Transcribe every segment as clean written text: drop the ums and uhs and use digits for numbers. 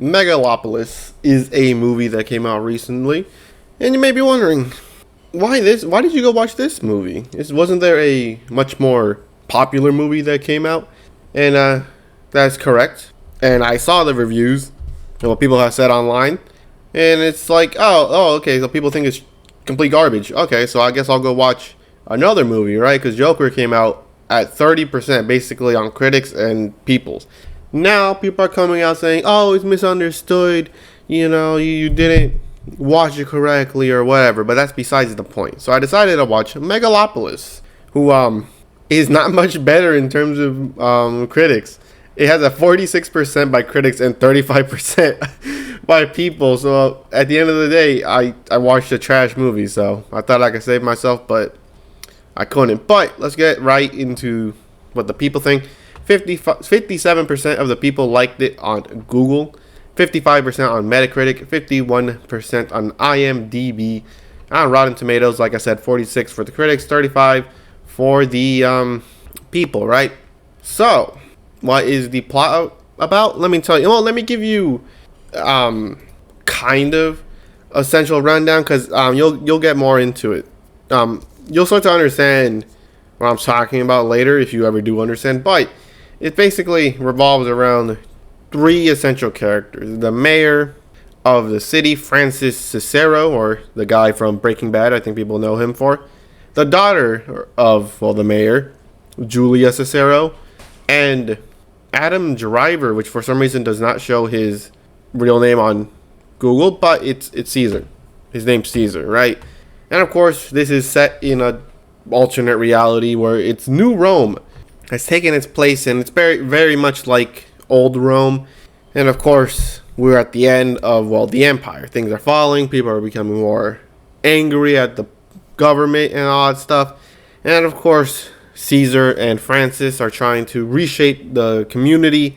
Megalopolis is a movie that came out recently, and you may be wondering, why this? Why did you go watch this movie? Wasn't there a much more popular movie that came out? And that's correct. And I saw the reviews and what people have said online, and it's like, okay, so people think it's complete garbage. Okay, so I guess I'll go watch another movie, right? Because Joker came out at 30% basically on critics and people's. Now people are coming out saying, "Oh, it's misunderstood. You didn't watch it correctly or whatever." But that's besides the point. So I decided to watch Megalopolis, who is not much better in terms of critics. It has a 46% by critics and 35% by people. So at the end of the day, I watched a trash movie. So I thought I could save myself, but I couldn't. But let's get right into what the people think. 57% of the people liked it on Google, 55% on Metacritic, 51% on IMDb. On Rotten Tomatoes, like I said, 46 for the critics, 35 for the people, right? So, what is the plot about? Let me tell you. Well, let me give you kind of essential rundown, because you'll get more into it. You'll start to understand what I'm talking about later if you ever do understand, but it basically revolves around three essential characters. The mayor of the city, Francis Cicero, or the guy from Breaking Bad, I think people know him for. The daughter of, the mayor, Julia Cicero. And Adam Driver, which for some reason does not show his real name on Google, but it's Caesar. His name's Caesar, right? And of course, this is set in a alternate reality where it's New Rome has taken its place, and it's very, very much like old Rome. And of course, we're at the end of, the empire. Things are falling. People are becoming more angry at the government and all that stuff. And of course, Caesar and Francis are trying to reshape the community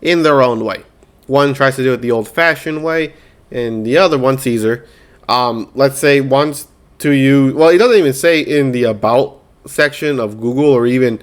in their own way. One tries to do it the old-fashioned way, and the other one, Caesar, let's say, wants to use... Well, he doesn't even say in the About section of Google, or even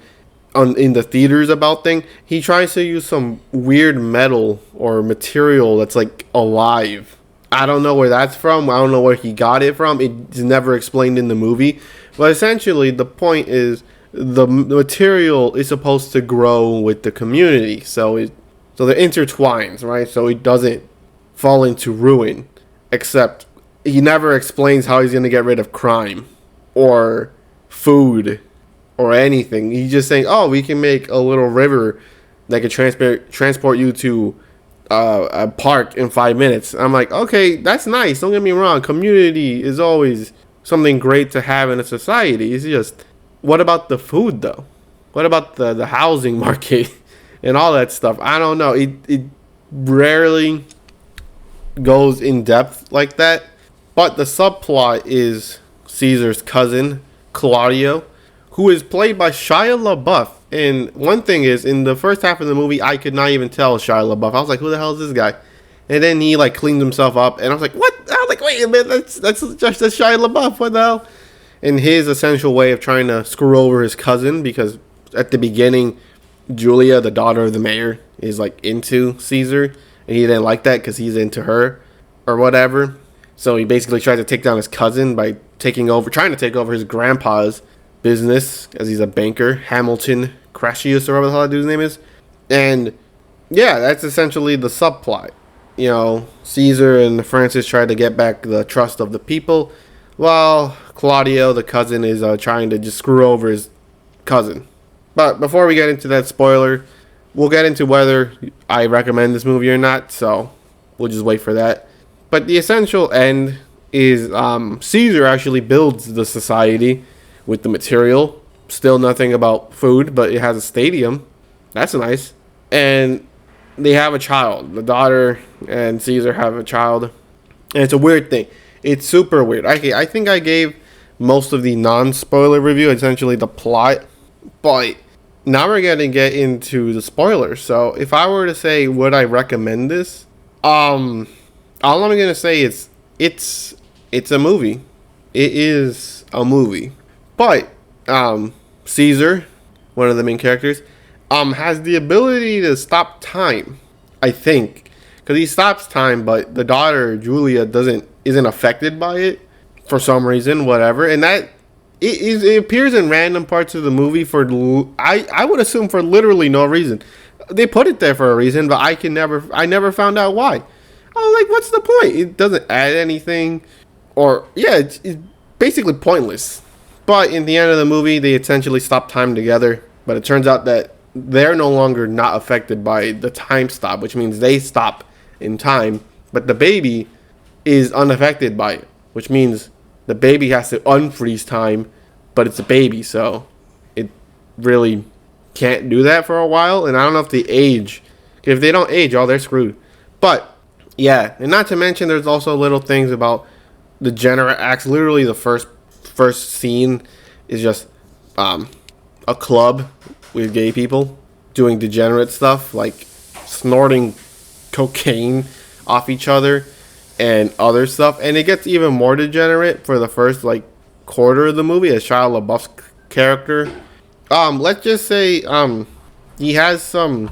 in the theaters about thing, he tries to use some weird metal or material that's like alive. I don't know where that's from. I don't know where he got it from. It's never explained in the movie. But essentially, the point is the material is supposed to grow with the community. So they're intertwined, right? So it doesn't fall into ruin. Except he never explains how he's going to get rid of crime or food or anything. He's just saying, we can make a little river that could transport you to a park in 5 minutes. I'm like, okay, that's nice. Don't get me wrong. Community is always something great to have in a society. It's just, what about the food, though? What about the housing market and all that stuff? I don't know. It rarely goes in depth like that. But the subplot is Caesar's cousin, Claudio, who is played by Shia LaBeouf. And one thing is, in the first half of the movie, I could not even tell Shia LaBeouf. I was like, who the hell is this guy? And then he cleaned himself up, and I was like, what? I was like, wait a minute, that's Shia LaBeouf. What the hell? And his essential way of trying to screw over his cousin, because at the beginning, Julia, the daughter of the mayor, is into Caesar, and he didn't like that because he's into her or whatever. So he basically tried to take down his cousin by trying to take over his grandpa's business, as he's a banker, Hamilton Crassius, or whatever the hell that dude's name is. And yeah, that's essentially the subplot. Caesar and Francis try to get back the trust of the people, while Claudio, the cousin, is trying to just screw over his cousin. But before we get into that spoiler, we'll get into whether I recommend this movie or not, so we'll just wait for that. But the essential end is Caesar actually builds the society with the material. Still nothing about food, but it has a stadium. That's nice. And they have a child. The daughter and Caesar have a child. And it's a weird thing. It's super weird. I think I gave most of the non-spoiler review, essentially the plot. But now we're going to get into the spoilers. So if I were to say, would I recommend this? All I'm going to say is it's a movie. It is a movie. But Caesar, one of the main characters, has the ability to stop time, I think. because he stops time, but the daughter Julia isn't affected by it for some reason, whatever, and that it appears in random parts of the movie for I would assume for literally no reason. They put it there for a reason, but I never found out why. I was like, what's the point? It doesn't add anything, or yeah, it's basically pointless. But in the end of the movie, they essentially stop time together. But it turns out that they're no longer not affected by the time stop, which means they stop in time. But the baby is unaffected by it, which means the baby has to unfreeze time, but it's a baby, so it really can't do that for a while. And I don't know if they age. If they don't age, they're screwed. But yeah, and not to mention, there's also little things about the degenerate acts. Literally, the first scene is just a club with gay people doing degenerate stuff, like snorting cocaine off each other and other stuff. And it gets even more degenerate for the first like quarter of the movie as Shia LaBeouf's character. Let's just say he has some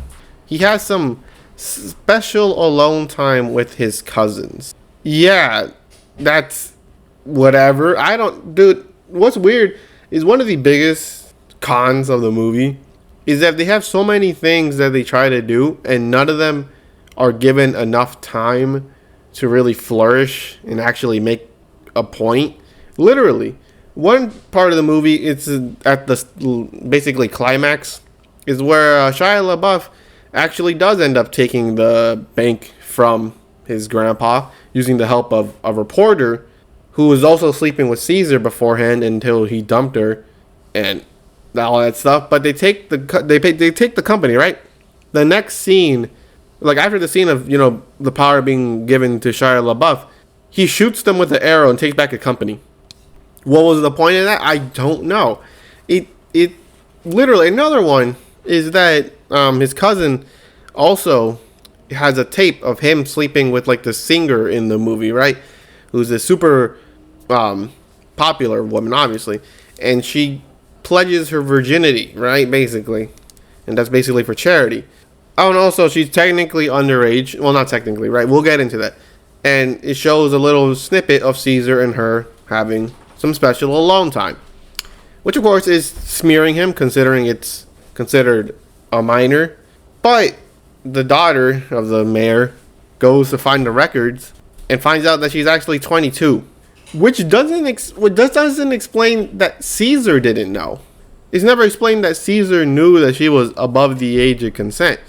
special alone time with his cousins. Yeah, that's whatever. Dude, what's weird is one of the biggest cons of the movie is that they have so many things that they try to do and none of them are given enough time to really flourish and actually make a point. Literally, one part of the movie, it's at the basically climax, is where Shia LaBeouf actually does end up taking the bank from his grandpa using the help of a reporter who was also sleeping with Caesar beforehand until he dumped her and all that stuff. But they take the company, right? The next scene, like after the scene of the power being given to Shia LaBeouf, he shoots them with an arrow and takes back a company. What was the point of that? I don't know. It literally, another one is that his cousin also has a tape of him sleeping with like the singer in the movie, right? Who's a super popular woman, obviously, and she pledges her virginity, right? Basically, and that's basically for charity. Oh, and also she's technically underage. Well, not technically, right? We'll get into that. And it shows a little snippet of Caesar and her having some special alone time, which of course is smearing him, considering it's considered a minor. But the daughter of the mayor goes to find the records and finds out that she's actually 22, which doesn't explain that Caesar didn't know. It's never explained that Caesar knew that she was above the age of consent.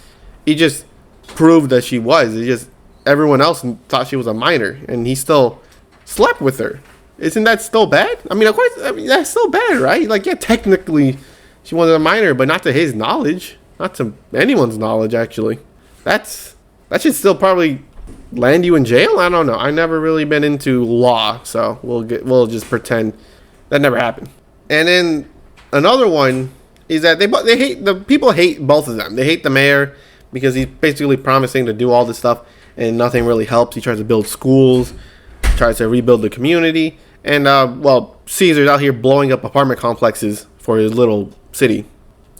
He just proved that she was. It just everyone else thought she was a minor, and he still slept with her. Isn't that still bad? I mean, of course, that's still bad, right? Like, yeah, technically, she wasn't a minor, but not to his knowledge, not to anyone's knowledge. Actually, that should still probably land you in jail. I don't know. I never really been into law, so we'll just pretend that never happened. And then another one is that people hate both of them. They hate the mayor because he's basically promising to do all this stuff and nothing really helps. He tries to build schools, tries to rebuild the community. And, Caesar's out here blowing up apartment complexes for his little city.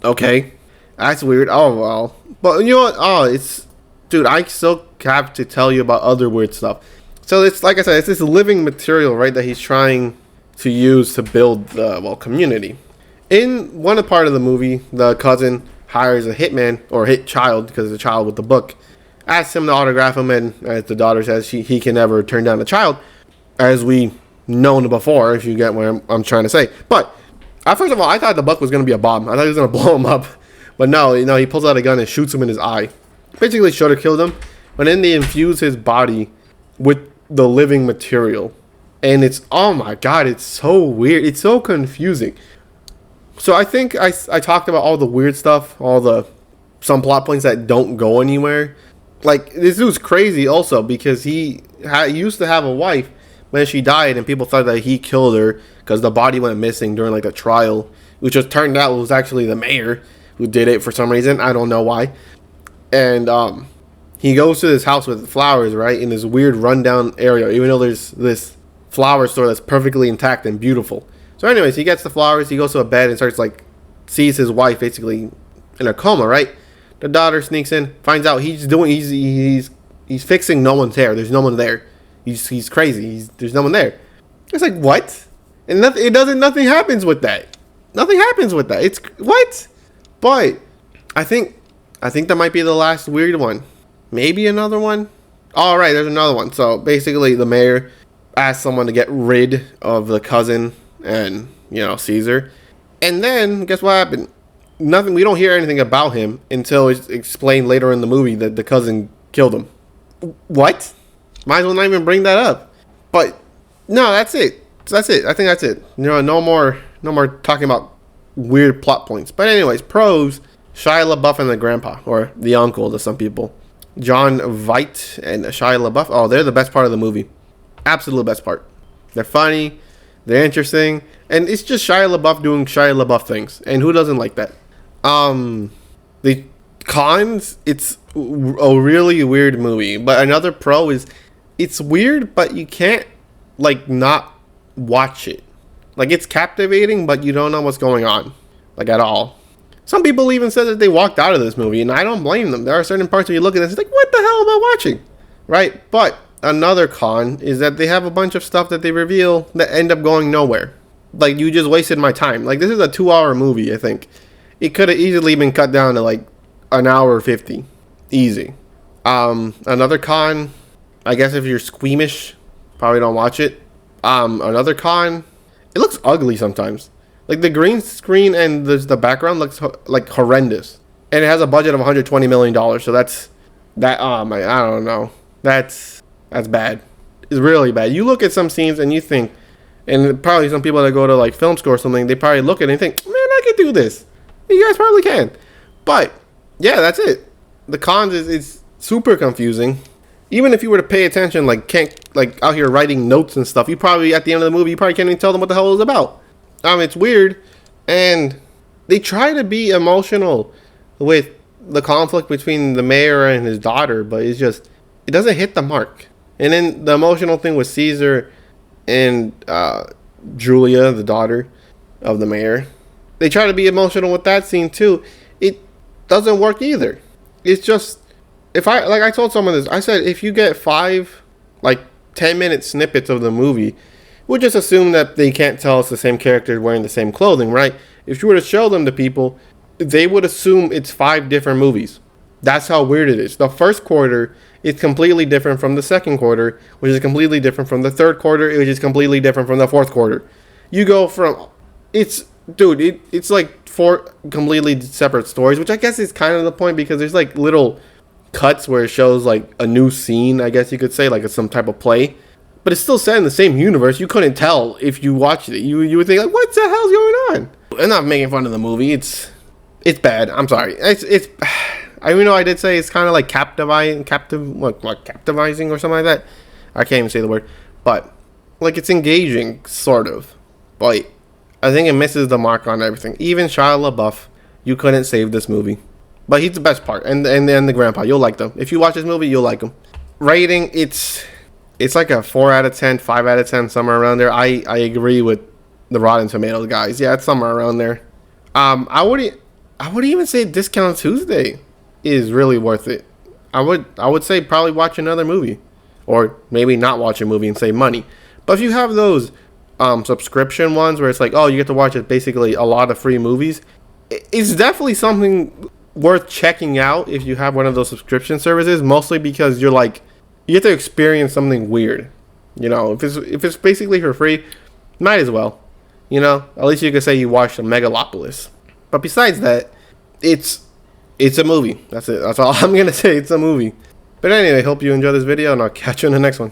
Okay. That's weird. Oh, well. But you know what? Dude, I still have to tell you about other weird stuff. So it's, like I said, it's this living material, right, that he's trying to use to build the, community. In one part of the movie, the cousin hires a hitman, or hit child, because it's a child with the book, asks him to autograph him, and as the daughter says, he can never turn down a child, as we known before, if you get what I'm trying to say. But first of all, I thought the book was going to be a bomb. I thought he was going to blow him up. But no, he pulls out a gun and shoots him in his eye. Basically should have killed him. But then they infuse his body with the living material. And it's, oh my god, it's so weird. It's so confusing. So I think I talked about all the weird stuff, some plot points that don't go anywhere. Like, this dude's crazy also because he used to have a wife when she died, and people thought that he killed her because the body went missing during like a trial, which just turned out it was actually the mayor who did it for some reason. I don't know why. And he goes to this house with flowers, right, in this weird rundown area, even though there's this flower store that's perfectly intact and beautiful. So anyways, he gets the flowers, he goes to a bed and starts sees his wife basically in a coma, right? The daughter sneaks in, finds out he's He's fixing no one's hair. There's no one there. He's crazy. There's no one there. It's like, what? And nothing happens with that. Nothing happens with that. It's what? But I think that might be the last weird one. Maybe another one. All right, there's another one. So basically, the mayor asked someone to get rid of the cousin and Caesar, and then guess what happened? Nothing. We don't hear anything about him until it's explained later in the movie that the cousin killed him. What? Might as well not even bring that up. But no, that's it. That's it. I think that's it. No more talking about weird plot points. But anyways, pros: Shia LaBeouf and the grandpa, or the uncle to some people. John Voight and Shia LaBeouf. Oh, they're the best part of the movie. Absolute best part. They're funny. They're interesting. And it's just Shia LaBeouf doing Shia LaBeouf things. And who doesn't like that? The cons, it's a really weird movie. But another pro is it's weird, but you can't not watch it. It's captivating, but you don't know what's going on. At all. Some people even said that they walked out of this movie, and I don't blame them. There are certain parts where you look at this, it's like, what the hell am I watching? Right? But another con is that they have a bunch of stuff that they reveal that end up going nowhere. You just wasted my time. This is a 2-hour movie, I think. It could have easily been cut down to an hour 50. Easy. Another con, I guess if you're squeamish, probably don't watch it. Another con, it looks ugly sometimes. The green screen and the background looks horrendous. And it has a budget of $120 million. So that's I don't know. That's bad. It's really bad. You look at some scenes and you think, and probably some people that go to film school or something, they probably look at it and think, man, I could do this. You guys probably can. But yeah, that's it. The cons is super confusing. Even if you were to pay attention, out here writing notes and stuff, you probably at the end of the movie, you probably can't even tell them what the hell it was about. It's weird, and they try to be emotional with the conflict between the mayor and his daughter, but it doesn't hit the mark. And then the emotional thing with Caesar and Julia, the daughter of the mayor, they try to be emotional with that scene too. It doesn't work either. It's just, if I told someone this, I said, if you get 5 10-minute snippets of the movie, we'll just assume that they can't tell us the same character wearing the same clothing, right? If you were to show them to people, they would assume it's 5 different movies. That's how weird it is. The first quarter is completely different from the second quarter, which is completely different from the third quarter, which is completely different from the fourth quarter. You go from, it's 4 completely separate stories, which I guess is kind of the point, because there's little cuts where it shows a new scene, I guess you could say, it's some type of play. But it's still set in the same universe. You couldn't tell if you watched it. You would think, what the hell's going on? I'm not making fun of the movie. It's bad. I'm sorry. I know I did say it's kind of captivating or something like that. I can't even say the word. But it's engaging, sort of. But I think it misses the mark on everything. Even Shia LaBeouf, you couldn't save this movie. But he's the best part. And the grandpa, you'll like them. If you watch this movie, you'll like them. Rating, it's a 4 out of 10, 5 out of 10, somewhere around there. I agree with the Rotten Tomatoes guys. Yeah, it's somewhere around there. I would even say Discount Tuesday is really worth it. I would say probably watch another movie, or maybe not watch a movie and save money. But if you have those subscription ones where it's you get to watch basically a lot of free movies, it's definitely something worth checking out if you have one of those subscription services. Mostly because you're you get to experience something weird. If it's basically for free, might as well. At least you could say you watched a Megalopolis. But besides that, it's a movie. That's it. That's all I'm gonna say. It's a movie. But anyway, hope you enjoy this video, and I'll catch you in the next one.